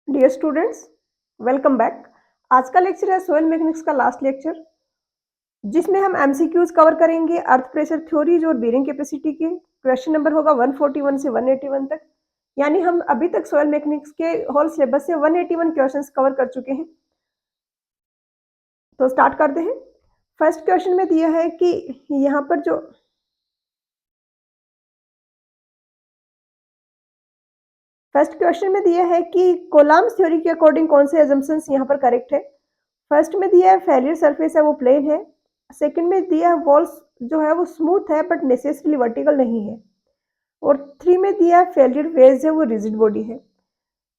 Dear students, welcome back. आज का lecture है सॉइल मैकेनिक्स का लास्ट लेक्चर, जिसमें हम एमसीक्यूज कवर करेंगे अर्थ प्रेशर थ्योरीज और बीयरिंग कैपेसिटी के। क्वेश्चन नंबर होगा 141 से 181 तक। यानी हम अभी तक सॉइल मैकेनिक्स के होल सिलेबस से 181 क्वेश्चंस कवर कर चुके हैं। तो स्टार्ट करते हैं। फर्स्ट क्वेश्चन में दिया है कि यहाँ पर जो फर्स्ट क्वेश्चन में दिया है कि कोलाम्स थ्योरी के अकॉर्डिंग कौन से एजम्पशंस यहाँ पर करेक्ट है। फर्स्ट में दिया है फेलियर सरफेस है वो प्लेन है। सेकंड में दिया है वॉल्स जो है वो स्मूथ है बट नेसेसरली वर्टिकल नहीं है। और 3 में दिया है फेलियर वेज है वो रिजिड बॉडी है।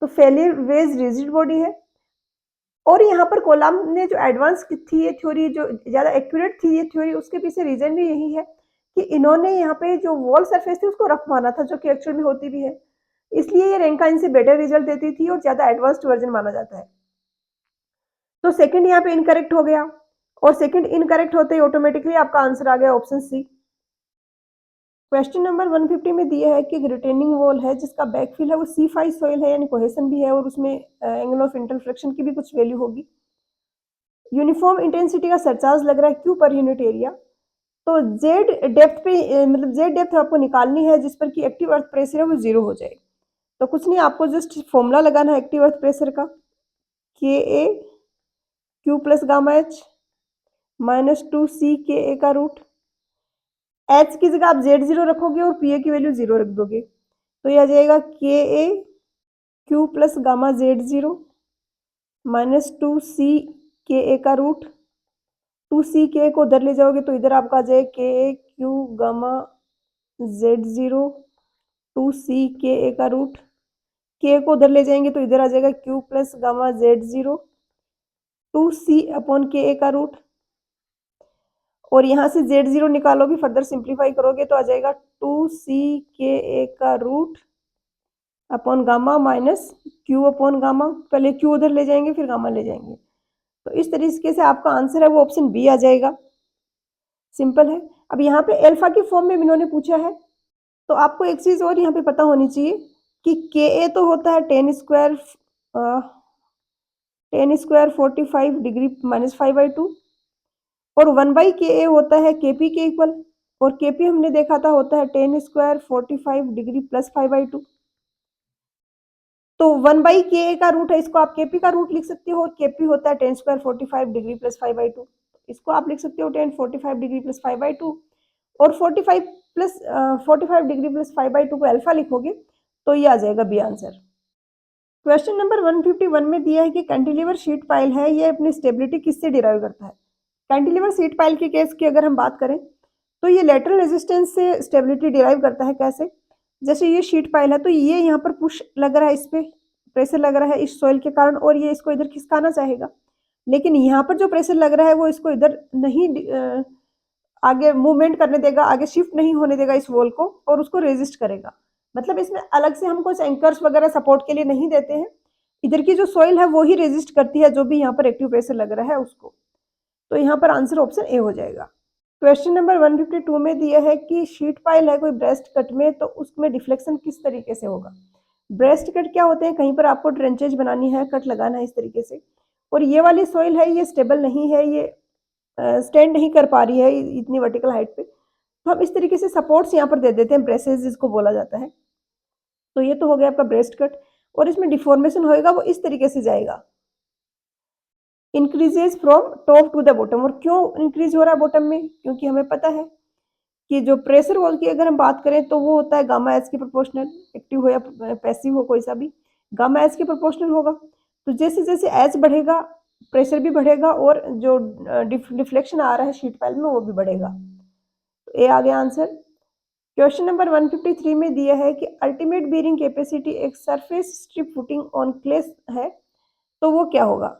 तो फेलियर वेज रिजिड बॉडी है। और यहाँ पर कोलाम ने जो एडवांस थी ये थ्योरी, जो ज़्यादा एक्यूरेट थी ये थ्योरी, उसके पीछे रीजन भी यही है कि इन्होंने यहाँ पे जो वॉल सरफेस थी उसको रफ माना था, जो कि एक्चुअल में होती भी है। इसलिए ये रैंकाइन से बेटर रिजल्ट देती थी और ज़्यादा एडवांस्ड वर्जन माना जाता है। तो सेकंड यहाँ पे इनकरेक्ट हो गया, और सेकंड इनकरेक्ट होते ही ऑटोमेटिकली आपका आंसर आ गया ऑप्शन सी। क्वेश्चन नंबर 150 में दिया है कि रिटेनिंग वॉल है जिसका बैकफिल है वो C5 सॉइल है, यानी कोहेशन भी है, और उसमें एंगल ऑफ इंटरफ्लेक्शन की भी कुछ वैल्यू होगी। यूनिफॉर्म इंटेंसिटी का सरचार्ज लग रहा है Q पर यूनिट एरिया। तो जेड डेप्थ पे मतलब जेड डेप्थ आपको निकालनी है जिस पर कि एक्टिव अर्थ प्रेशर है वो 0 हो जाए। तो कुछ नहीं, आपको जस्ट फॉर्मूला लगाना है एक्टिव अर्थ प्रेशर का, KA Q plus gamma H minus 2C KA का रूट। H की जगह आप Z0 रखोगे और PA की वैल्यू 0 रख दोगे, तो यह आ जाएगा KA Q plus gamma Z0 minus 2C KA का रूट। 2C KA को उधर ले जाओगे तो इधर आपका आ जाएगा KA Q gamma Z0 2C KA का रूट। K को उधर ले जाएंगे तो इधर आ जाएगा Q plus gamma Z0 2C upon KA का रूट। और यहाँ से Z0 निकालोगे, फर्दर सिंप्लीफाई करोगे तो आ जाएगा 2C KA का root upon gamma minus Q upon gamma. पहले Q उधर ले जाएंगे फिर गामा ले जाएंगे, तो इस तरीके से आपका आंसर है वो ऑप्शन बी आ जाएगा। सिंपल है। अब यहाँ पे अल्फा की फॉर्म में इन्होंने पूछा है, तो आपको एक चीज और यहाँ पे पता होनी चाहिए कि KA तो होता है टेन स्क्वायर 45 डिग्री माइनस 5/2, और 1/KA होता है KP के इक्वल, और KP हमने देखा था होता है टेन स्क्वायर 45 डिग्री प्लस 5/2। तो 1/KA का रूट है, इसको आप KP का रूट लिख सकते हो, और KP होता है टेन स्क्वायर 45 डिग्री प्लस 5/2। इसको आप लिख सकते हो टेन 45 डिग्री प्लस 5/2, और 45 डिग्री प्लस 5/2 को अल्फा लिखोगे तो ये आ जाएगा बी आंसर। क्वेश्चन नंबर 151 में दिया है कि कैंटिलीवर शीट पाइल है, ये अपनी स्टेबिलिटी किससे डिराइव करता है। कैंटिलीवर शीट पाइल के केस की अगर हम बात करें तो ये लेटरल रेजिस्टेंस से स्टेबिलिटी डिराइव करता है। कैसे? जैसे ये शीट पाइल है तो ये यहाँ पर पुश लग रहा है, इस पे प्रेशर लग रहा है इस सॉइल के कारण, और ये इसको इधर खिसकाना चाहेगा, लेकिन यहाँ पर जो प्रेशर लग रहा है वो इसको इधर नहीं आगे मूवमेंट करने देगा, आगे शिफ्ट नहीं होने देगा इस वॉल को, और उसको रेजिस्ट करेगा। मतलब इसमें अलग से हम कुछ एंकर्स वगैरह सपोर्ट के लिए नहीं देते हैं, इधर की जो सॉइल है वो ही रेजिस्ट करती है जो भी यहाँ पर एक्टिव प्रेशर लग रहा है उसको। तो यहाँ पर आंसर ऑप्शन ए हो जाएगा। क्वेश्चन नंबर 152 में दिया है कि शीट पाइल है कोई ब्रेस्ट कट में, तो उसमें डिफ्लेक्शन किस तरीके से होगा। ब्रेस्ट कट क्या होते हैं, कहीं पर आपको ट्रेंचेज बनानी है, कट लगाना है इस तरीके से, और ये वाली सॉइल है ये स्टेबल नहीं है, ये स्टैंड नहीं कर पा रही है इतनी वर्टिकल हाइट पे, तो हम इस तरीके से सपोर्ट्स यहाँ पर दे देते हैं, ब्रेसेस जिसको बोला जाता है। तो ये तो हो गया आपका ब्रेस्ट कट, और इसमें डिफॉर्मेशन होएगा वो इस तरीके से जाएगा, increases from top to the bottom. और क्यों इंक्रीज हो रहा है बॉटम में, क्योंकि हमें पता है कि जो प्रेशर वॉल की अगर हम बात करें तो वो होता है गामा एच के प्रोपोर्शनल, एक्टिव हो या पैसिव हो कोई सा भी, गामा एच के प्रोपोर्शनल होगा। तो जैसे जैसे एच बढ़ेगा प्रेशर भी बढ़ेगा, और जो डिफ्लेक्शन आ रहा है शीट पाइल में वो भी बढ़ेगा। तो ए आ गया आंसर। क्वेश्चन नंबर 153 में दिया है कि अल्टीमेट बीयरिंग कैपेसिटी एक surface strip footing on clay है, तो वो क्या होगा।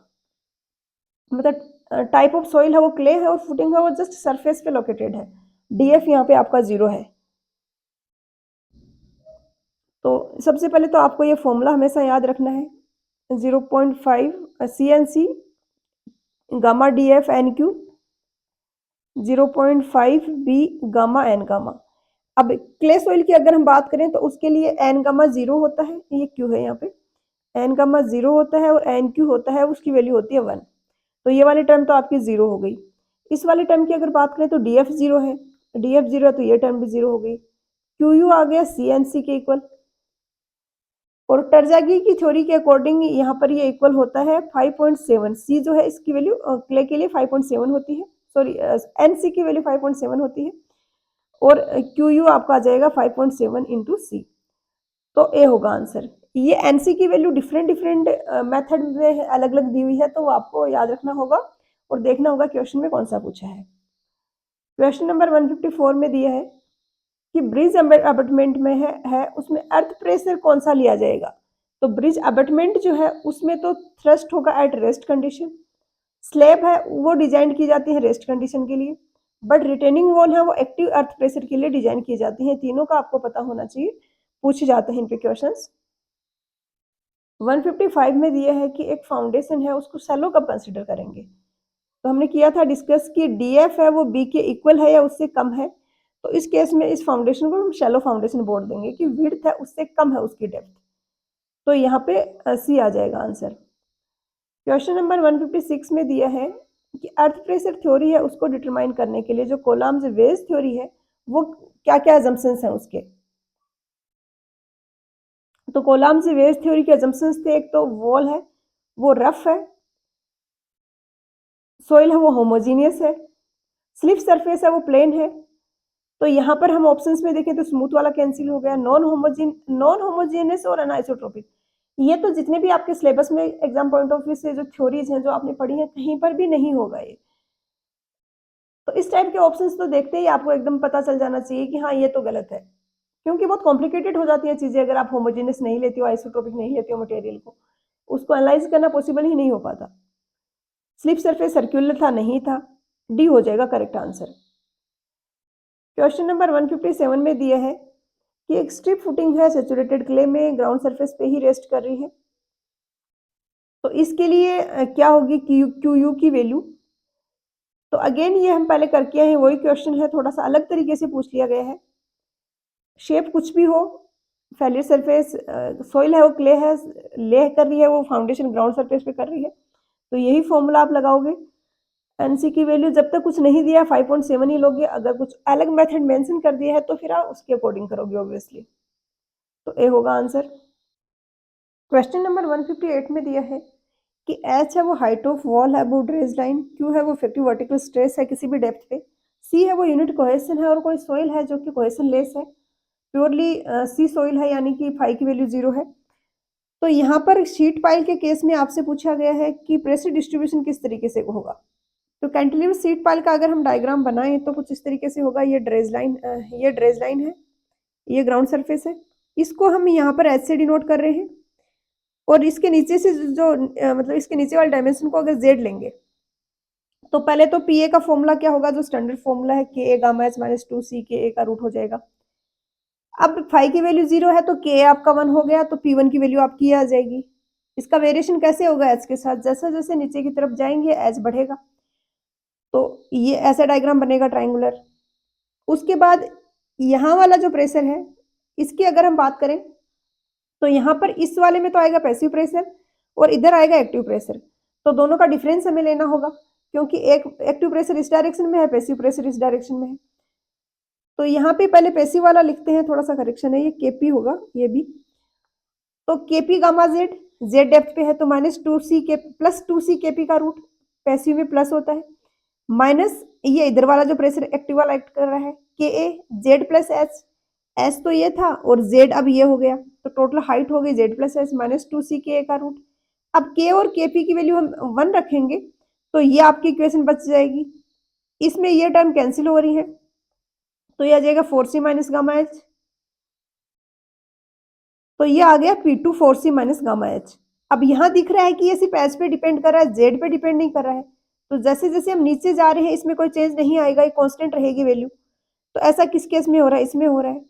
मतलब टाइप ऑफ सॉइल है वो क्ले है, और फुटिंग है वो जस्ट सरफेस पे लोकेटेड है। डीएफ यहाँ पे आपका 0 है। तो सबसे पहले तो आपको ये फॉर्मूला हमेशा याद रखना है, 0.5 CNC gamma DF NQ 0.5 B gamma N gamma. अब क्ले सॉइल की अगर हम बात करें तो उसके लिए N गामा 0 होता है, ये Q है यहाँ पे, एन गामा 0 होता है और एन क्यू होता है उसकी वैल्यू होती है 1। तो ये वाली टर्म तो आपकी 0 हो गई। इस वाली टर्म की अगर बात करें तो डी एफ 0 है, डी एफ 0 है तो ये टर्म भी 0 हो गई। क्यू यू आ गया सी एन सी के इक्वल, और टर्जागी की थ्योरी के अकॉर्डिंग यहाँ पर ये इक्वल होता है 5.7। सी जो है इसकी वैल्यू क्ले के लिए 5.7 होती है, सॉरी एन सी की वैल्यू 5.7 होती है, और क्यू यू आपका आ जाएगा 5.7 इंटू सी। तो ए होगा आंसर। ये एनसी की वैल्यू डिफरेंट डिफरेंट मेथड में अलग अलग दी हुई है, तो आपको याद रखना होगा और देखना होगा क्वेश्चन में कौन सा पूछा है। क्वेश्चन नंबर 154 में दिया है कि ब्रिज अबटमेंट में है उसमें अर्थ प्रेशर कौन सा लिया जाएगा। तो ब्रिज अबटमेंट जो है उसमें तो थ्रस्ट होगा एट रेस्ट कंडीशन, स्लैब है वो डिजाइन की जाती है रेस्ट कंडीशन के लिए, बट रिटेनिंग वॉल है वो एक्टिव अर्थ प्रेशर के लिए डिजाइन की जाती है। तीनों का आपको पता होना चाहिए, पूछे जाते हैं इन पे क्वेश्चंस। 155 में दिया है कि एक फाउंडेशन है उसको सैलो कब कंसिडर करेंगे। तो हमने किया था डिस्कस कि डीएफ है वो बी के इक्वल है या उससे कम है, तो इस केस में इस फाउंडेशन को हम शैलो फाउंडेशन बोल देंगे कि विड्थ है उससे कम है उसकी डेप्थ। तो यहाँ पे सी आ जाएगा आंसर। क्वेश्चन नंबर 156 में दिया है कि अर्थ प्रेशर थ्योरी है उसको डिटरमाइन करने के लिए जो कोलम्स वेज थ्योरी है वो क्या क्या अजम्पशंस हैं उसके। तो कोलम्स वेज थ्योरी के अजम्पशंस थे, एक तो वॉल है वो रफ है, सोइल है वो होमोजीनियस है, स्लिप सरफेस है वो प्लेन है। तो यहाँ पर हम ऑप्शंस में देखें तो स्मूथ वाला कैंसिल हो गया, नॉन होमोजीनियस और अनआइसोट्रोपिक। ये तो जितने भी आपके सिलेबस में एग्जाम पॉइंट ऑफ व्यू से जो थ्योरीज हैं जो आपने पढ़ी हैं कहीं पर भी नहीं होगा ये। तो इस टाइप के ऑप्शंस तो देखते ही आपको एकदम पता चल जाना चाहिए कि हाँ ये तो गलत है, क्योंकि बहुत कॉम्प्लिकेटेड हो जाती हैं चीजें अगर आप होमोजीनियस नहीं लेते हो, आइसोट्रोपिक नहीं लेते हो मटेरियल को, उसको एनालाइज करना पॉसिबल ही नहीं हो पाता। स्लिप सरफेस सर्क्यूलर था नहीं था, डी हो जाएगा करेक्ट आंसर। क्वेश्चन नंबर 157 में दिया है कि एक स्ट्रिप फुटिंग है सैचुरेटेड क्ले में ग्राउंड सरफेस पे ही रेस्ट कर रही है, तो इसके लिए क्या होगी क्यू यू की वैल्यू। तो अगेन ये हम पहले करके हैं, वही क्वेश्चन है, थोड़ा सा अलग तरीके से पूछ लिया गया है। शेप कुछ भी हो, फेलियर सरफेस सोइल है वो क्ले है, ले कर रही है वो फाउंडेशन ग्राउंड सरफेस पे कर रही है, तो यही फॉर्मूला आप लगाओगे। एनसी की वैल्यू जब तक कुछ नहीं दिया 5.7 ही लोगे, अगर कुछ अलग मेथड मेंशन कर दिया है तो फिर आप उसके अकॉर्डिंग करोगे ऑब्वियसली। तो ए होगा आंसर। क्वेश्चन नंबर 158 में दिया है कि एच है वो हाइट ऑफ वॉल है वो ड्रेज लाइन, क्यू है वो इफेक्टिव वर्टिकल स्ट्रेस है किसी भी डेप्थ पे, सी है वो यूनिट कोहेशन है और कोई सोइल है जो कि कोहेशन लेस है, प्योरली सी सोइल है यानी कि फाई की वैल्यू 0 है। तो यहाँ पर शीट पाइल के केस में आपसे पूछा गया है कि प्रेशर डिस्ट्रीब्यूशन किस तरीके से होगा। तो कैंटिलीवर शीट पाइल का अगर हम डायग्राम बनाएं तो कुछ इस तरीके से होगा। ये ड्रेज लाइन है, ये ग्राउंड सरफेस है, इसको हम यहाँ पर एच से डिनोट कर रहे हैं, और इसके नीचे से जो मतलब इसके नीचे वाले डायमेंशन को अगर जेड लेंगे तो पहले तो पी ए का फॉर्मूला क्या होगा, जो स्टैंडर्ड फॉर्मूला है के ए गामा एच माइनस 2 सी के ए का रूट हो जाएगा। अब फाई की वैल्यू 0 है तो के ए आपका 1 हो गया, तो पी वन की वैल्यू आपकी आ जाएगी। इसका वेरिएशन कैसे होगा एच के साथ, जैसे जैसे नीचे की तरफ जाएंगे एच बढ़ेगा, तो ये ऐसा डायग्राम बनेगा ट्राइंगुलर। उसके बाद यहाँ वाला जो प्रेशर है इसकी अगर हम बात करें तो यहाँ पर इस वाले में तो आएगा पैसिव प्रेशर और इधर आएगा एक्टिव प्रेशर, तो दोनों का डिफरेंस हमें लेना होगा, क्योंकि एक एक्टिव प्रेशर इस डायरेक्शन में है, पैसिव प्रेशर इस डायरेक्शन में है। तो यहाँ पे पहले पैसिव वाला लिखते हैं, थोड़ा सा करेक्शन है, ये केपी होगा ये भी। तो KP gamma Z, Z depth पे है तो -2c के प्लस 2c केपी का रूट, पैसिव में प्लस होता है, माइनस ये इधर वाला जो प्रेशर एक्टिव वाला एक्ट कर रहा है के ए जेड प्लस एच, एच तो ये था और जेड अब ये हो गया, तो टोटल हाइट हो गई जेड प्लस एच -2c के ए का रूट। अब के और के पी की वैल्यू हम 1 रखेंगे तो ये आपकी इक्वेशन बच जाएगी, इसमें ये टर्म कैंसिल हो रही है, तो ये आ जाएगा 4c माइनस गामा एच। तो ये आ गया P2 4c minus gamma H. अब यहाँ दिख रहा है कि ये सिर्फ एच पे डिपेंड कर रहा है, जेड पे डिपेंड नहीं कर रहा है, तो जैसे जैसे हम नीचे जा रहे हैं इसमें कोई चेंज नहीं आएगा, ये कांस्टेंट रहेगी वैल्यू। तो ऐसा किस केस में हो रहा है, इसमें हो रहा है।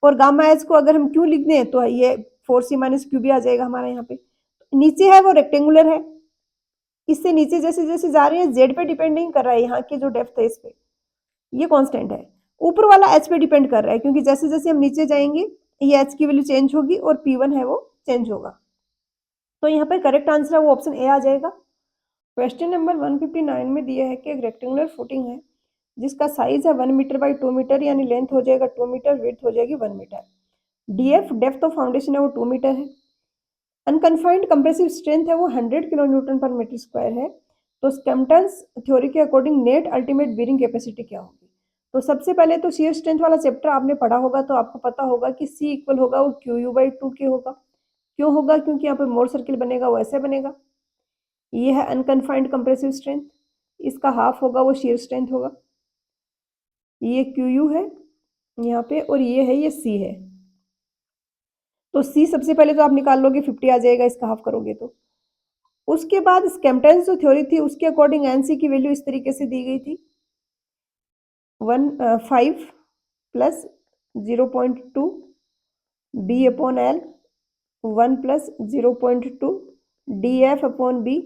और गामा एच को अगर हम क्यू लिख दें तो ये 4c माइनस क्यू भी आ जाएगा हमारा यहाँ पे। नीचे है वो रेक्टेंगुलर है, इससे नीचे जैसे जैसे जा रहे हैं जेड पे डिपेंड नहीं कर रहा है, यहाँ की जो डेप्थ है इस पे ये कांस्टेंट है। ऊपर वाला एच पे डिपेंड कर रहा है, क्योंकि जैसे जैसे हम नीचे जाएंगे ये एच की वैल्यू चेंज होगी और P1 है वो चेंज होगा। तो यहाँ पर करेक्ट आंसर है वो ऑप्शन ए आ जाएगा। क्वेश्चन नंबर 159 में दिया है कि एक रेक्टेंगुलर फुटिंग है जिसका साइज है 1 मीटर बाई 2 मीटर, यानी लेंथ हो जाएगा 2 मीटर, विड्थ हो जाएगी 1 metre. DF depth of foundation है वो 2 मीटर है। अनकन्फाइंड कंप्रेसिव स्ट्रेंथ है वो 100 किलो न्यूटन पर मीटर स्क्वायर है। तो स्कैम्पटन्स थ्योरी के according net ultimate bearing capacity क्या होगी? तो सबसे पहले तो शियर स्ट्रेंथ वाला चैप्टर आपने पढ़ा होगा, तो आपको पता होगा कि सी इक्वल होगा वो क्यू यू बाई 2 के होगा। क्यों होगा? क्योंकि यहाँ पे मोर सर्किल बनेगा, वो ऐसे बनेगा। ये है अनकन्फाइंड कंप्रेसिव स्ट्रेंथ, इसका हाफ होगा वो शियर स्ट्रेंथ होगा। ये क्यू यू है यहाँ पे, और ये है, ये सी है। तो सी सबसे पहले तो आप निकाल लोगे, 50 आ जाएगा इसका हाफ करोगे तो। उसके बाद स्कैम्पटन्स जो थ्योरी थी उसके अकॉर्डिंग एनसी की वैल्यू इस तरीके से दी गई थी, 5 plus 0.2 B upon L, 1 plus 0.2 D F upon B.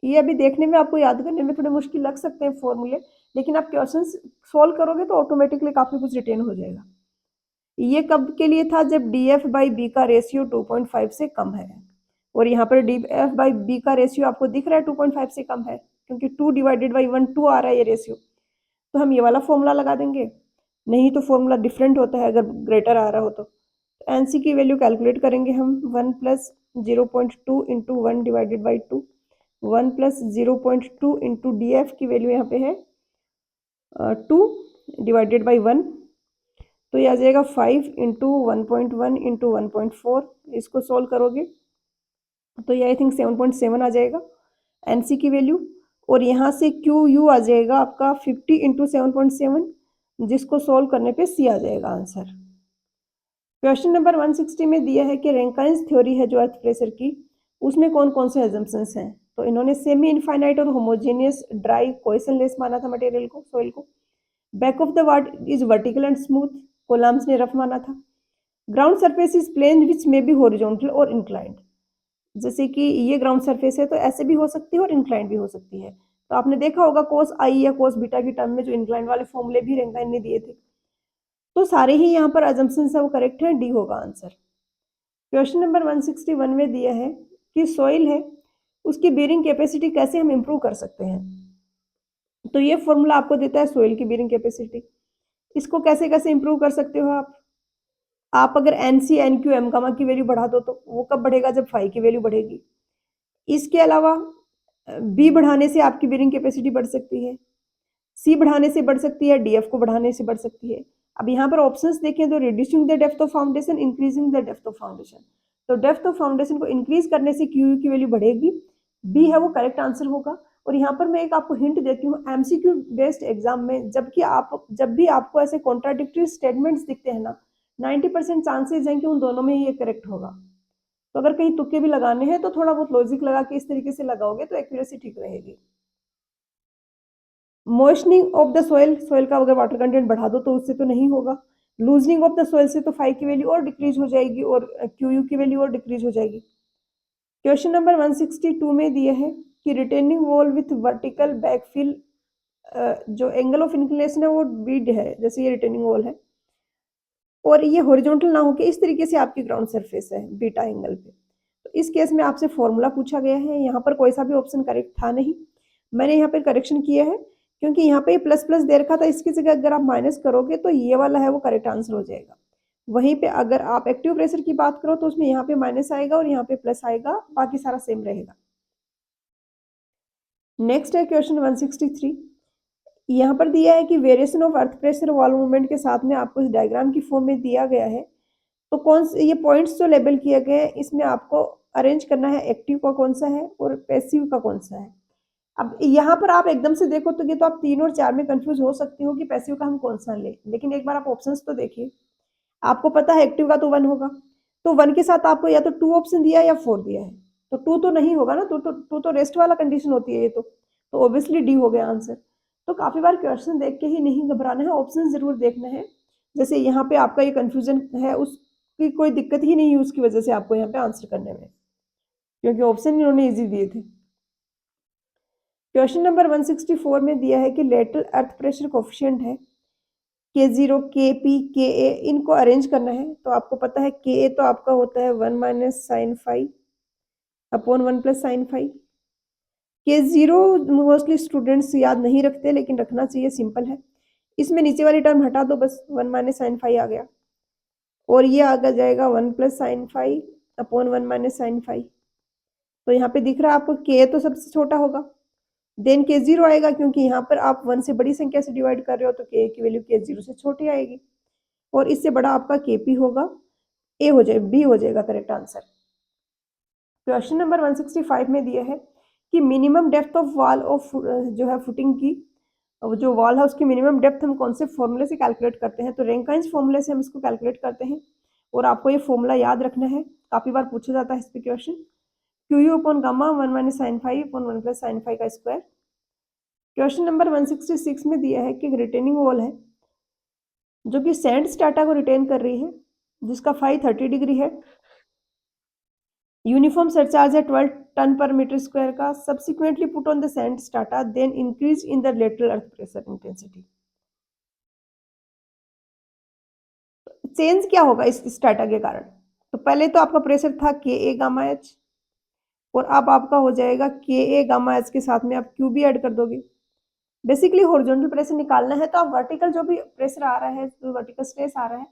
ये अभी देखने में आपको याद करने में थोड़े मुश्किल लग सकते हैं फॉर्मूले, लेकिन आप क्वेश्चन सॉल्व करोगे तो ऑटोमेटिकली काफ़ी कुछ रिटेन हो जाएगा। ये कब के लिए था? जब डी एफ बाई बी का रेशियो 2.5 से कम है। और यहाँ पर डी एफ बाई बी का रेशियो आपको दिख रहा है 2.5 से कम है, क्योंकि 2 डिवाइडेड बाई 1 2 आ रहा है ये रेशियो। तो हम ये वाला फॉर्मूला लगा देंगे, नहीं तो फॉर्मूला डिफरेंट होता है अगर ग्रेटर आ रहा हो तो। एन सी की वैल्यू कैलकुलेट करेंगे हम, 1 plus 0.2 into 1 divided by 2, 1 plus 0.2 into D F की वैल्यू यहाँ पे है 2 डिवाइडेड बाई 1, तो ये आ जाएगा 5 इंटू 1.1 इंटू 1.4। इसको सोल्व करोगे तो ये आई थिंक 7.7 आ जाएगा एनसी की वैल्यू। और यहाँ से क्यू यू आ जाएगा आपका 50 इंटू 7.7, जिसको सोल्व करने पे सी आ जाएगा आंसर। क्वेश्चन नंबर 160 में दिया है कि रैंकाइंस थ्योरी है जो अर्थ प्रेशर की, उसमें कौन कौन से एजम्पशंस हैं? तो इन्होंने सेमी इनफाइनाइट और होमोजेनियस ड्राई कोहेशनलेस माना था मटेरियल को, सॉइल को। Back of the wall is vertical and smooth, Coulomb's ने रफ माना था। Ground surface is plane which may be horizontal और इंक्लाइंड, जैसे कि ये ग्राउंड सरफेस है तो ऐसे भी हो सकती है और इंक्लाइंड भी हो सकती है। तो आपने देखा होगा कोस आई या कोस बीटा की टर्म में जो इंक्लाइंड वाले फॉर्मूले भी रैंकाइन ने दिए थे। तो सारे ही यहाँ पर अजम्पशंस है वो करेक्ट है, डी होगा आंसर। क्वेश्चन नंबर 161 में दिया है कि सॉइल है उसकी बेरिंग कैपेसिटी कैसे हम इम्प्रूव कर सकते हैं। तो ये फॉर्मूला आपको देता है सॉइल की बेरिंग कैपेसिटी, इसको कैसे कैसे इम्प्रूव कर सकते हो आप अगर N C N Q M gamma की वैल्यू बढ़ा दो तो वो कब बढ़ेगा? जब फाई की वैल्यू बढ़ेगी। इसके अलावा बी बढ़ाने से आपकी बेरिंग कैपेसिटी बढ़ सकती है, सी बढ़ाने से बढ़ सकती है, डी एफ को बढ़ाने से बढ़ सकती है। अब यहाँ पर ऑप्शंस देखें तो reducing the depth of foundation, increasing the depth of foundation. तो डेप्थ ऑफ फाउंडेशन को इंक्रीज करने से क्यू की वैल्यू बढ़ेगी, बी है वो करेक्ट आंसर होगा। और यहाँ पर मैं एक आपको हिंट देती हूँ, एमसीक्यू बेस्ड एग्जाम में जब भी आपको ऐसे कॉन्ट्राडिक्टरी स्टेटमेंट्स दिखते हैं ना, 90% चांसेस हैं कि उन दोनों में ही ये करेक्ट होगा। तो अगर कहीं तुक्के भी लगाने हैं तो थोड़ा बहुत लॉजिक लगा के इस तरीके से लगाओगे तो एक्यूरेसी ठीक रहेगी। मॉइस्चनिंग ऑफ द सोइल, सोइल का अगर वाटर कंटेंट बढ़ा दो तो उससे तो नहीं होगा। लूजनिंग ऑफ द सोइल से तो फाई की वैल्यू और डिक्रीज हो जाएगी और क्यू यू की वैल्यू और डिक्रीज हो जाएगी। क्वेश्चन नंबर 162 में दिया है कि retaining wall with vertical backfill, जो एंगल ऑफ इंक्लिनेशन है वो बीड है, जैसे ये रिटेनिंग वॉल है और ये हॉरिजॉन्टल ना होकर इस तरीके से आपकी ग्राउंड सरफेस है बीटा एंगल पे। तो इस केस में आपसे फॉर्मूला पूछा गया है, यहाँ पर कोई सा भी ऑप्शन करेक्ट था नहीं, मैंने यहाँ पर करेक्शन किया है क्योंकि यहाँ पे प्लस प्लस दे रखा था, इसकी जगह अगर आप माइनस करोगे तो ये वाला है वो करेक्ट आंसर हो जाएगा। वहीं पे अगर आप एक्टिव प्रेशर की बात करो तो उसमें यहाँ पे माइनस आएगा और यहाँ पे प्लस आएगा, बाकी सारा सेम रहेगा। नेक्स्ट है क्वेश्चन 163, यहाँ पर दिया है कि variation of earth pressure wall movement के साथ में आपको इस डायग्राम की फॉर्म में दिया गया है। तो कौन से ये पॉइंट्स जो लेबल किए गए हैं इसमें आपको अरेंज करना है एक्टिव का कौन सा है और पैसिव का कौन सा है। अब यहाँ पर आप एकदम से देखो तो ये तो आप 3 और 4 में कंफ्यूज हो सकती हो कि पैसिव का हम कौन सा ले, लेकिन एक बार आप ऑप्शंस तो देखिए। आपको पता है एक्टिव का तो 1 होगा, तो 1 के साथ आपको या तो 2 ऑप्शन दिया है या 4 दिया है, तो 2 तो नहीं होगा ना, 2 तो रेस्ट वाला कंडीशन होती है ये तो ऑब्वियसली डी हो गया आंसर। तो काफी बार क्वेश्चन देख के ही नहीं घबराना है, ऑप्शन जरूर देखना है। जैसे यहाँ पे आपका ये कंफ्यूजन है उसकी कोई दिक्कत ही नहीं है उसकी वजह से आपको यहाँ पे आंसर करने में, क्योंकि ऑप्शन इन्होंने इजी दिए थे। क्वेश्चन नंबर 164 में दिया है कि लेटरल अर्थ प्रेशर कोफिशिएंट है K0, KP, KA, इनको अरेंज करना है। तो आपको पता है KA तो आपका होता है 1 minus sine phi upon 1 plus sine phi. K0 mostly students याद नहीं रखते, लेकिन रखना चाहिए, सिंपल है। इसमें नीचे वाली टर्म हटा दो, बस 1 माइनस साइन फाई आ गया, और ये आगे जाएगा 1 plus sine phi upon 1 minus sine phi. तो यहाँ पे दिख रहा है आपको K तो सबसे छोटा होगा, देन K0 आएगा, क्योंकि यहाँ पर आप 1 से बड़ी संख्या से डिवाइड कर रहे हो, तो K की वैल्यू K0 से छोटी आएगी, और इससे बड़ा आपका KP होगा, A हो जाएगा, B हो जाएगा करेक्ट आंसर। क्वेश्चन नंबर 165 में दिया है कि minimum depth of wall of जो है फुटिंग की, जो वॉल है उसकी मिनिमम डेप्थ हम कौन से फॉर्मूले से कैलकुलेट करते हैं, तो रैंकाइंस फॉर्मूले से हम इसको कैलकुलेट करते हैं, और आपको ये फॉर्मूला याद रखना है, काफी बार पूछा जाता है इस पे question. Q U upon gamma 1 minus sine five upon 1 plus sine five का स्क्वायर। क्वेश्चन नंबर 166 में दिया है कि एक रिटेनिंग वॉल है जो कि सैंड स्ट्रैटा को रिटेन कर रही है, जिसका फाई 30 डिग्री है, यूनिफॉर्म सरचार्ज है 12 टन पर मीटर स्क्वायर का, subsequently put on the sand strata, then increase in the lateral earth pressure intensity. Change क्या होगा इस स्ट्रैटा के कारण, तो पहले तो आपका प्रेशर था के ए गामा एच, और अब आपका हो जाएगा के ए गामा एच के साथ में आप क्यू भी ऐड कर दोगे। बेसिकली हॉरिजॉन्टल प्रेशर निकालना है, तो आप वर्टिकल जो भी प्रेशर आ रहा है, जो वर्टिकल स्ट्रेस आ रहा है,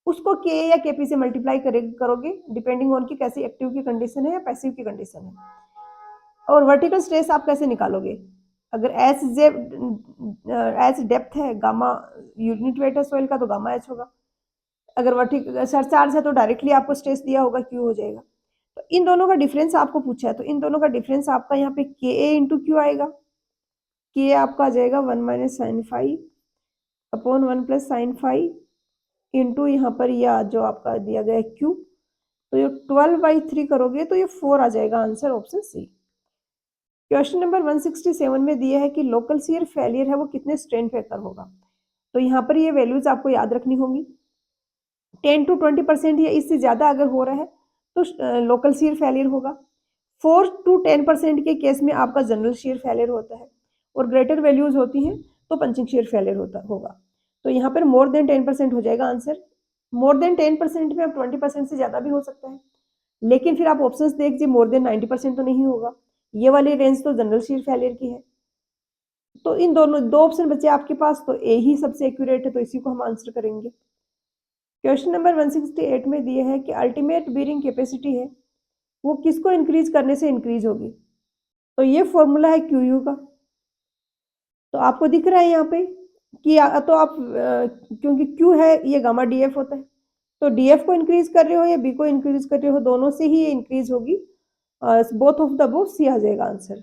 उसको के या केपी से मल्टीप्लाई करोगे, डिपेंडिंग ऑन की कैसी एक्टिव की कंडीशन है या पैसिव की कंडीशन है। और वर्टिकल स्ट्रेस आप कैसे निकालोगे, अगर एच डेप्थ है, गामा यूनिट वेट है सॉइल का, तो गामा एच होगा, अगर वर्टिकल सरचार्ज है तो डायरेक्टली आपको स्ट्रेस दिया होगा, क्यू हो जाएगा। तो इन दोनों का डिफरेंस आपको पूछा है, तो इन दोनों का डिफरेंस आपका यहाँ पे के ए इंटू क्यू आएगा, के आपका आ जाएगा 1 minus sine five upon 1 plus sine five into यहाँ पर यह जो आपका दिया गया है क्यू, तो ये 12/3 करोगे तो ये 4 आ जाएगा answer, option C. Question number 167 में दिया है कि लोकल शियर फेलियर है वो कितने स्ट्रेन फैक्टर होगा, तो यहाँ पर ये वैल्यूज आपको याद रखनी होंगी। 10 to 20% या इससे ज्यादा अगर हो रहा है तो लोकल शियर फेलियर होगा। 4 to 10% के केस में आपका जनरल शियर फेलियर होता है, और ग्रेटर वैल्यूज होती हैं तो पंचिंग शियर फेलियर होगा। तो यहाँ पर मोर देन 10% हो जाएगा आंसर। मोर देन 10% में अब 20% से ज्यादा भी हो सकता है, लेकिन फिर आप ऑप्शंस देखिए, मोर देन 90% तो नहीं होगा, ये वाली रेंज तो जनरल शियर फेलियर की है। तो इन दोनों दो ऑप्शन बचे आपके पास, तो ए ही सबसे एक्यूरेट है, तो इसी को हम आंसर करेंगे। क्वेश्चन नंबर 168 में दिए है कि अल्टीमेट बीयरिंग कैपेसिटी है वो किसको इंक्रीज करने से इंक्रीज होगी, तो ये फॉर्मूला है क्यू यू का। तो आपको दिख रहा है यहाँ पे कि तो आप क्योंकि क्यू है ये गामा डी एफ होता है, तो डी एफ को इंक्रीज कर रहे हो या बी को इंक्रीज कर रहे हो, दोनों से ही ये इंक्रीज होगी, बोथ ऑफ द बोथ, सी आ जाएगा आंसर।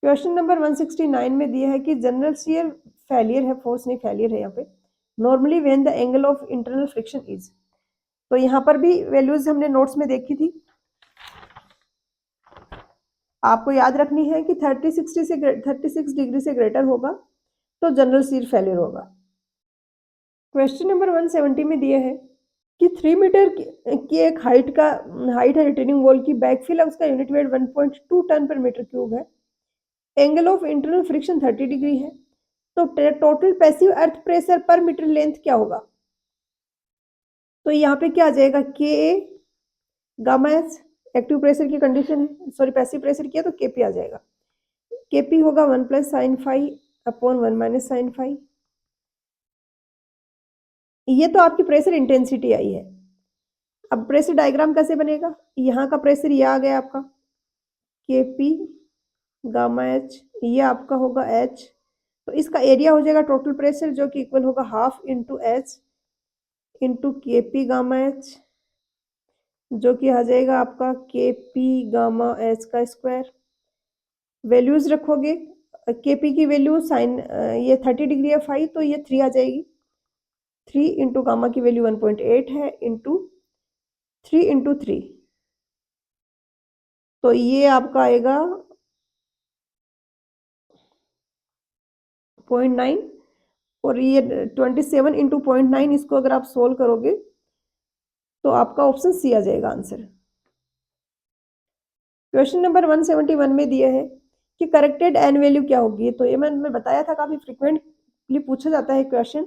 क्वेश्चन नंबर 169 में दिया है कि जनरल शियर फेलियर है, फोर्स नहीं फेलियर है यहाँ पे, normally when the angle of internal friction is. तो यहाँ पर भी वैल्यूज हमने नोट्स में देखी थी, आपको याद रखनी है कि 36 डिग्री से ग्रेटर होगा तो जनरल शियर फेलियर होगा। क्वेश्चन नंबर 170 में दिया है कि 3 मीटर की एक हाइट है रिटेनिंग वॉल की, बैकफिल है उसका यूनिट वेट 1.2 टन पर मीटर क्यूब है, angle of internal friction 30 degree है, तो टोटल पैसिव अर्थ प्रेशर पर मीटर लेंथ क्या होगा, तो यहाँ पे क्या आ जाएगा, K A gamma S, active pressure की कंडीशन है, सॉरी पैसिव प्रेशर किया तो केपी आ जाएगा, केपी होगा 1 plus sine five upon 1 minus sine five. ये तो आपकी प्रेशर इंटेंसिटी आई है। अब प्रेशर डायग्राम कैसे बनेगा, यहाँ का प्रेशर ये आ गया आपका केपी गामा एच, ये आपका होगा एच, तो इसका एरिया हो जाएगा टोटल प्रेशर जो कि इक्वल होगा हाफ इंटू एच इंटू के पी गामा एच, जो कि आ जाएगा आपका के पी गामा एच का स्क्वायर। वैल्यूज रखोगे, के पी की वैल्यू साइन ये 30 डिग्री है फाइव, तो ये 3 आ जाएगी, 3 इंटू गामा की वैल्यू 1.8 है इंटू 3 इंटू 3, तो ये आपका आएगा 0.9, और ये 27 इंटू 0.9, इसको अगर आप सोल्व करोगे तो आपका ऑप्शन सी आ जाएगा आंसर। क्वेश्चन नंबर 171 में दिया है कि करेक्टेड एन वैल्यू क्या होगी, तो ये मैंने बताया था, काफी फ्रिक्वेंटली पूछा जाता है क्वेश्चन,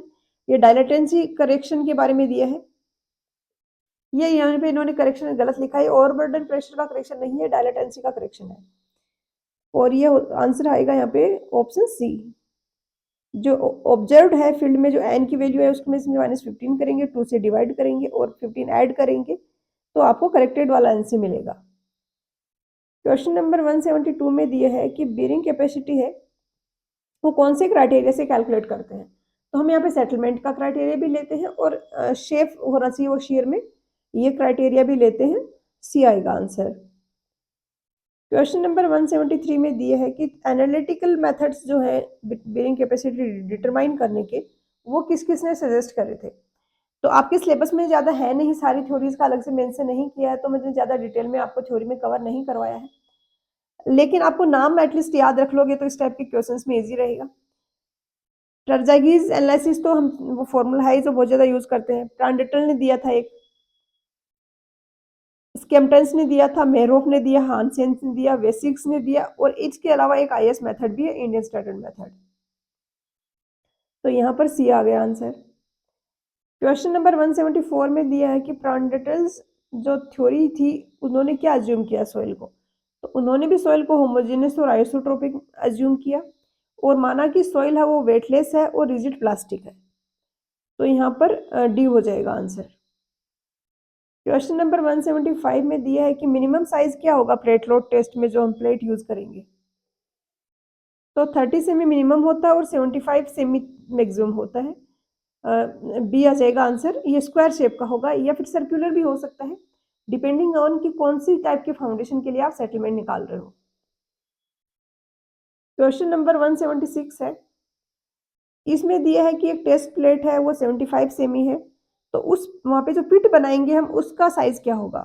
ये डायलेटेंसी करेक्शन के बारे में दिया है। ये यहाँ पे इन्होंने करेक्शन गलत लिखा है, ओवरबर्डन प्रेशर का करेक्शन नहीं है, डायलेटेंसी का करेक्शन है। और ये आंसर आएगा यहाँ पे ऑप्शन सी। जो ऑब्जर्व्ड है फील्ड में जो एन की वैल्यू है उसमें से -15 करेंगे, 2 से डिवाइड करेंगे और 15 ऐड करेंगे तो आपको करेक्टेड वाला आंसर मिलेगा। क्वेश्चन नंबर 172 में दिया है कि बीयरिंग कैपेसिटी है वो कौन से क्राइटेरिया से कैलकुलेट करते हैं। तो हम यहाँ पे सेटलमेंट का क्राइटेरिया भी लेते हैं और शेप होना चाहिए वो शेयर में, ये क्राइटेरिया भी लेते हैं। सी आएगा आंसर। क्वेश्चन नंबर 173 में दिया है कि एनालिटिकल मेथड्स जो है बीयरिंग कैपेसिटी डिटरमाइन करने के, वो किस किसने सजेस्ट करे थे। तो आपके सिलेबस में ज़्यादा है नहीं, सारी थ्योरीज का अलग से मेंशन नहीं किया है, तो मुझे ज़्यादा डिटेल में आपको थ्योरी में कवर नहीं करवाया है, लेकिन आपको नाम एटलीस्ट याद रख लोगे तो इस टाइप के क्वेश्चंस में इजी रहेगा। टर्जागीज एनालिसिस तो हम वो फॉर्मूला है जो बहुत ज़्यादा यूज़ करते हैं। प्रांडेटल ने दिया था एक, स्केम्पटन्स ने दिया था, मेहरोफ ने दिया, हानसेन ने दिया, वेसिक्स ने दिया, और इसके अलावा एक आईएस मेथड भी है, इंडियन स्टैंडर्ड मेथड। तो यहाँ पर सी आ गया आंसर। क्वेश्चन नंबर 174 में दिया है कि प्रांडेटल्स जो थ्योरी थी उन्होंने क्या अज्यूम किया सॉइल को। तो उन्होंने भी सॉइल को होमोजेनियस और आइसोट्रोपिक अज्यूम किया और माना कि सॉइल है वो वेटलेस है और रिजिड प्लास्टिक है। तो यहाँ पर डी हो जाएगा आंसर। क्वेश्चन नंबर 175 में दिया है कि मिनिमम साइज क्या होगा प्लेट लोड टेस्ट में जो हम प्लेट यूज करेंगे। तो 30 सेमी मिनिमम होता है और 75 सेमी मैक्सिमम होता है। बी आ जाएगा आंसर। ये स्क्वायर शेप का होगा या फिर सर्कुलर भी हो सकता है, डिपेंडिंग ऑन कि कौन सी टाइप के फाउंडेशन के लिए आप सेटलमेंट निकाल रहे हो। क्वेश्चन नंबर 176 है, इसमें दिया है कि एक टेस्ट प्लेट है वो 75 सेमी है, तो उस वहाँ पे जो पिट बनाएंगे हम उसका साइज क्या होगा।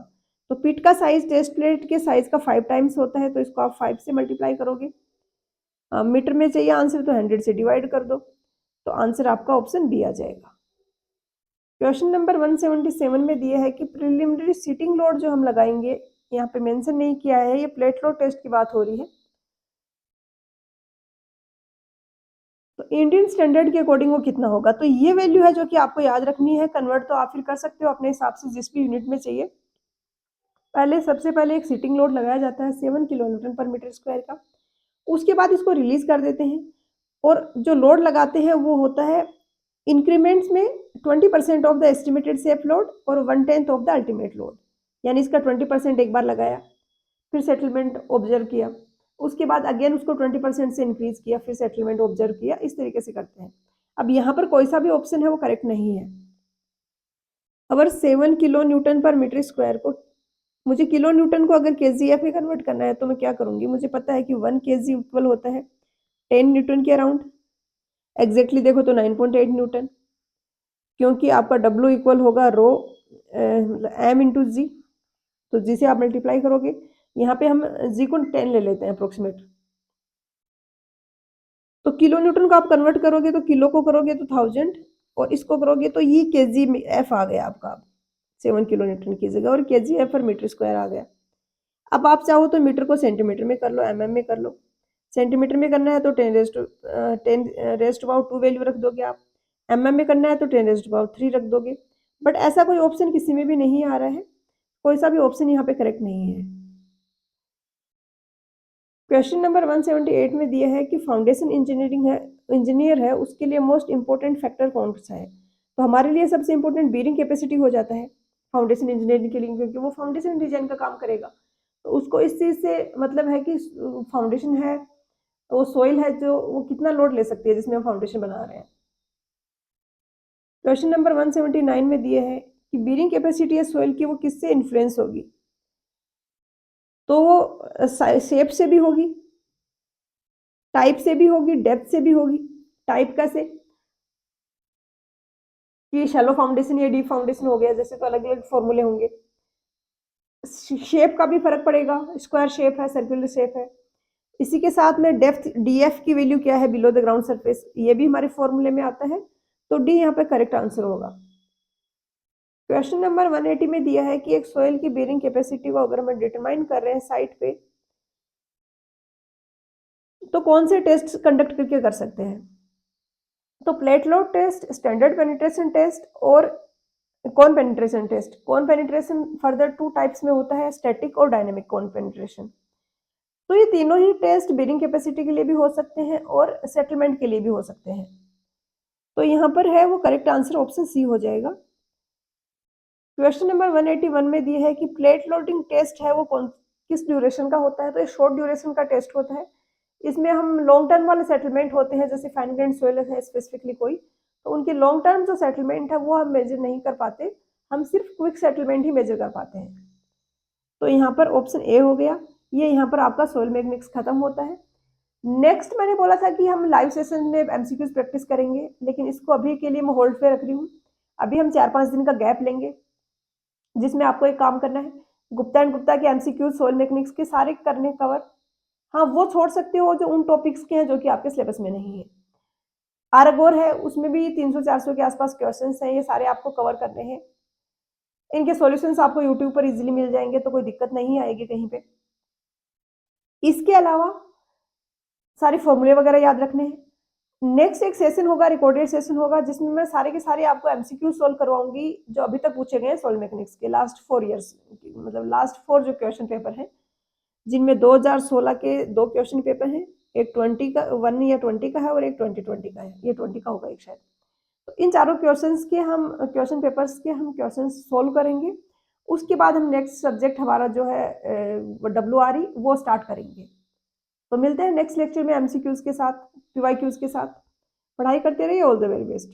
तो पिट का साइज टेस्ट प्लेट के साइज का 5 टाइम्स होता है, तो इसको आप 5 से मल्टीप्लाई करोगे। मीटर में चाहिए आंसर तो 100 से डिवाइड कर दो, तो आंसर आपका ऑप्शन बी आ जाएगा। क्वेश्चन नंबर 177 में दिया है कि प्रिलिमिनरी सीटिंग लोड जो हम लगाएंगे, यहाँ पे मेंशन नहीं किया है, ये प्लेट लोड टेस्ट की बात हो रही है। तो इंडियन स्टैंडर्ड के अकॉर्डिंग वो कितना होगा, तो ये वैल्यू है जो कि आपको याद रखनी है। कन्वर्ट तो आप फिर कर सकते हो अपने हिसाब से जिस भी यूनिट में चाहिए। सबसे पहले एक सीटिंग लोड लगाया जाता है 7 किलो न्यूटन पर मीटर स्क्वायर का, उसके बाद इसको रिलीज कर देते हैं और जो लोड लगाते हैं वो होता है इंक्रीमेंट्स में 20% of the estimated safe load और 1/10 ऑफ द अल्टीमेट लोड। यानी इसका 20% एक बार लगाया, फिर सेटलमेंट ऑब्जर्व किया, उसके बाद अगेन उसको 20% से इंक्रीज किया, फिर सेटलमेंट ऑब्जर्व किया, इस तरीके से करते हैं। अब यहाँ पर कोई सा भी ऑप्शन है वो करेक्ट नहीं है। अगर 7 किलो न्यूटन पर मीटर स्क्वायर को, मुझे किलो न्यूटन को अगर केजीएफ में कन्वर्ट करना है तो मैं क्या करूँगी, मुझे पता है कि 1 केजी इक्वल होता है 10 न्यूटन के अराउंड। एग्जैक्टली देखो तो 9.8 न्यूटन, क्योंकि आपका डब्ल्यू इक्वल होगा रो एम इंटू जी, तो जी से आप मल्टीप्लाई करोगे। यहाँ पे हम जी को 10 ले लेते हैं अप्रोक्सीमेट, तो किलो न्यूटन को आप कन्वर्ट करोगे तो किलो को करोगे तो 1000 और इसको करोगे तो ये केजी में एफ आ गया आपका 7 किलो न्यूटन की जगह, और केजी एफ पर मीटर स्क्वायर आ गया। अब आप चाहो तो मीटर को सेंटीमीटर में कर लो, एमएम में कर लो। सेंटीमीटर में करना है तो 10 रेस्ट पावर 2 वैल्यू रख दोगे आप, एमएम में करना है तो 10 रेस्ट पावर 3 रख दोगे। बट ऐसा कोई ऑप्शन किसी में भी नहीं आ रहा है, कोई सा भी ऑप्शन यहाँ पे करेक्ट नहीं है। क्वेश्चन नंबर 178 में दिया है कि फाउंडेशन इंजीनियरिंग है, इंजीनियर है, उसके लिए मोस्ट इंपॉर्टेंट फैक्टर कौन सा है। तो हमारे लिए सबसे इंपॉर्टेंट बीयरिंग कैपेसिटी हो जाता है फाउंडेशन इंजीनियरिंग के लिए, क्योंकि वो फाउंडेशन डिजाइन का काम करेगा। तो उसको इस चीज़ से मतलब है कि फाउंडेशन है, वो सोइल है जो वो कितना लोड ले सकती है जिसमें हम फाउंडेशन बना रहे हैं। क्वेश्चन नंबर 179 में दिया है कि बीयरिंग कैपेसिटी है सोइल की वो किससे इन्फ्लुएंस होगी। तो वो शेप से भी होगी, टाइप से भी होगी, डेप्थ से भी होगी। टाइप कैसे कि शैलो फाउंडेशन या डीप फाउंडेशन हो गया जैसे, तो अलग अलग फॉर्मूले होंगे। शेप का भी फर्क पड़ेगा, स्क्वायर शेप है, सर्कुलर शेप है। इसी के साथ में डेप्थ डीएफ की वैल्यू क्या है बिलो द ग्राउंड सरफेस, ये भी हमारे फॉर्मूले में आता है। तो डी यहाँ पे करेक्ट आंसर होगा। क्वेश्चन नंबर 180 में दिया है कि एक सोइल की बेरिंग कैपेसिटी को अगर हम डिटरमाइन कर रहे हैं साइट पे, तो कौन से टेस्ट कंडक्ट करके कर सकते हैं। तो plate load test, standard penetration test और cone penetration test, cone penetration further 2 types में होता है, स्टैटिक और डायनामिक कौन पेनिट्रेशन। तो ये तीनों ही टेस्ट बीयरिंग कैपेसिटी के लिए भी हो सकते हैं और सेटलमेंट के लिए भी हो सकते हैं। तो यहाँ पर है वो करेक्ट आंसर ऑप्शन सी हो जाएगा। क्वेश्चन नंबर 181 में दिया है कि प्लेट लोडिंग टेस्ट है वो कौन किस ड्यूरेशन का होता है, तो ये शॉर्ट ड्यूरेशन का टेस्ट होता है। इसमें हम लॉन्ग टर्म वाले सेटलमेंट होते हैं, जैसे फाइन ग्रेन सोइल है स्पेसिफिकली कोई, तो उनके लॉन्ग टर्म जो सेटलमेंट है वो हम मेजर नहीं कर पाते, हम सिर्फ क्विक सेटलमेंट ही मेजर कर पाते हैं। तो यहाँ पर ऑप्शन ए हो गया, ये यहाँ पर आपका सोइल मैग्निक्स खत्म होता है। नेक्स्ट मैंने बोला था कि हम लाइव सेशन में एमसीक्यूज प्रैक्टिस करेंगे, लेकिन इसको अभी के लिए मैं होल्ड पे रख रही हूँ। अभी हम 4-5 दिन का गैप लेंगे, जिसमें आपको एक काम करना है, गुप्ता एंड गुप्ता के एमसीक्यूज सोइल मैग्निक्स के सारे करने कवर। हाँ, वो छोड़ सकते हो जो उन टॉपिक्स के हैं जो कि आपके सिलेबस में नहीं है। आरगोर है, उसमें भी 300-400 के आसपास क्वेश्चंस हैं, ये सारे आपको कवर करने हैं। इनके सॉल्यूशंस आपको यूट्यूब पर इजीली मिल जाएंगे, तो कोई दिक्कत नहीं आएगी कहीं पे। इसके अलावा सारे फॉर्मूले वगैरह याद रखने हैं। नेक्स्ट एक सेशन होगा, रिकॉर्डेड सेशन होगा, जिसमें मैं सारे के सारे आपको एमसीक्यू सोल्व करवाऊंगी जो अभी तक पूछे गए हैं सोल्व मैकेनिक्स के लास्ट 4 ईयर्स, मतलब लास्ट 4 जो क्वेश्चन पेपर हैं, जिनमें 2016 के 2 क्वेश्चन पेपर हैं, एक 20 का 1 या 20 का है और एक 2020 का है, ये 20 का होगा एक शायद। तो इन चारों क्वेश्चंस के हम क्वेश्चन पेपर्स के हम क्वेश्चन सोल्व करेंगे। उसके बाद हम नेक्स्ट सब्जेक्ट हमारा जो है WRE वो स्टार्ट करेंगे। तो मिलते हैं नेक्स्ट लेक्चर में एमसीक्यूज के साथ, पीवाईक्यूज के साथ। पढ़ाई करते रहिए। All the very best.